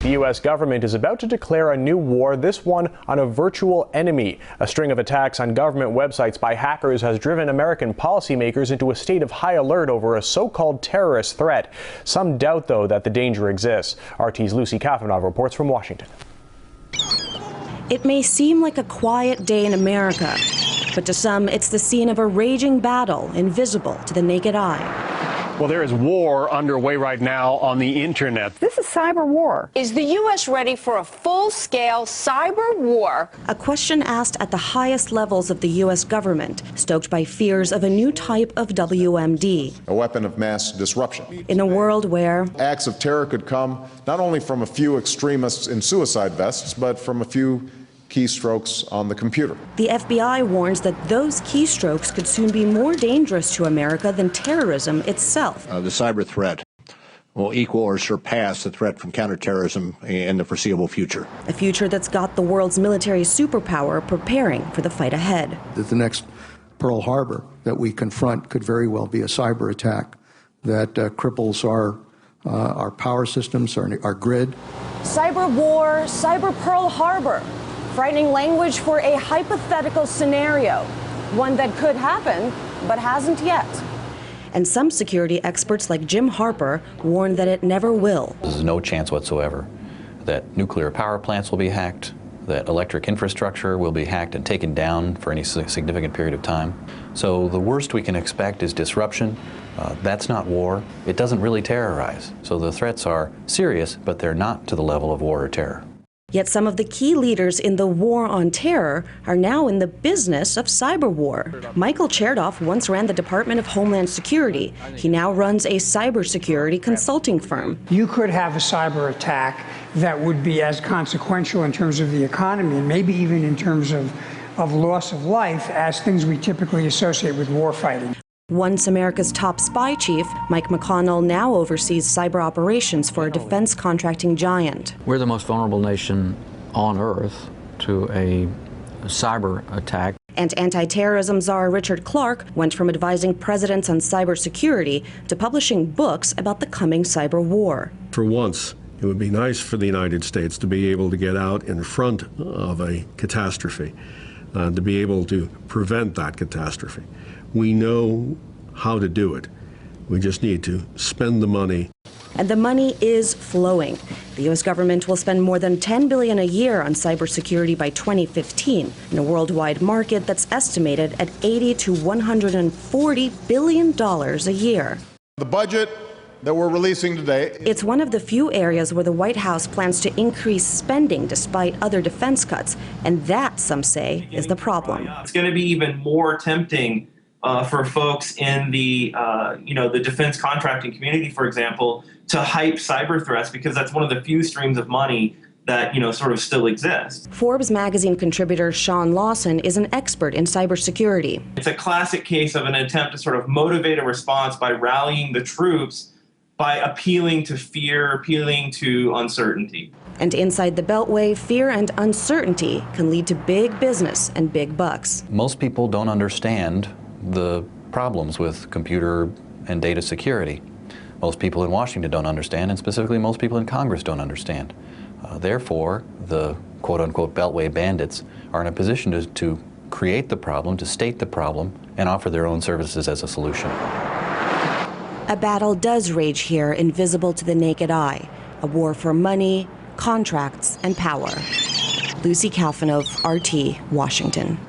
The U.S. government is about to declare a new war, this one on a virtual enemy. A string of attacks on government websites by hackers has driven American policymakers into a state of high alert over a so-called terrorist threat. Some doubt, though, that the danger exists. RT's Lucy Kafanov reports from Washington. It may seem like a quiet day in America, but to some, it's the scene of a raging battle invisible to the naked eye. Well, there is war underway right now on the internet. This is cyber war. Is the U.S. ready for a full-scale cyber war? A question asked at the highest levels of the U.S. government, stoked by fears of a new type of WMD. A weapon of mass disruption. In a world where acts of terror could come not only from a few extremists in suicide vests, but from a few keystrokes on the computer. The FBI warns that those keystrokes could soon be more dangerous to America than terrorism itself. The cyber threat will equal or surpass the threat from counterterrorism in the foreseeable future. A future that's got the world's military superpower preparing for the fight ahead. The next Pearl Harbor that we confront could very well be a cyber attack that cripples our power systems, our grid. Cyber war, cyber Pearl Harbor. Frightening language for a hypothetical scenario, one that could happen, but hasn't yet. And some security experts like Jim Harper warn that it never will. There's no chance whatsoever that nuclear power plants will be hacked, that electric infrastructure will be hacked and taken down for any significant period of time. So the worst we can expect is disruption. That's not war. It doesn't really terrorize. So the threats are serious, but they're not to the level of war or terror. Yet some of the key leaders in the war on terror are now in the business of cyber war. Michael Chertoff once ran the Department of Homeland Security. He now runs a cybersecurity consulting firm. You could have a cyber attack that would be as consequential in terms of the economy and maybe even in terms of loss of life as things we typically associate with war fighting. Once America's top spy chief, Mike McConnell now oversees cyber operations for a defense contracting giant. We're the most vulnerable nation on Earth to a cyber attack. And anti-terrorism czar Richard Clarke went from advising presidents on cybersecurity to publishing books about the coming cyber war. For once, it would be nice for the United States to be able to get out in front of a catastrophe, to be able to prevent that catastrophe. We know how to do it. We just need to spend the money. And the money is flowing. The U.S. government will spend more than $10 billion a year on cybersecurity by 2015 in a worldwide market that's estimated at $80 to $140 billion a year. The budget that we're releasing today. It's one of the few areas where the White House plans to increase spending despite other defense cuts. And that, some say, is the problem. It's going to be even more tempting for folks in the the defense contracting community, for example, to hype cyber threats because that's one of the few streams of money that sort of still exists. Forbes magazine contributor Sean Lawson is an expert in cybersecurity. It's a classic case of an attempt to sort of motivate a response by rallying the troops, by appealing to fear, appealing to uncertainty. And inside the Beltway, fear and uncertainty can lead to big business and big bucks. Most people don't understand the problems with computer and data security. Most people in Washington don't understand, and specifically most people in Congress don't understand. Therefore, the quote-unquote Beltway bandits are in a position to create the problem, to state the problem, and offer their own services as a solution. A battle does rage here, invisible to the naked eye. A war for money, contracts, and power. Lucy Kafanov, RT, Washington.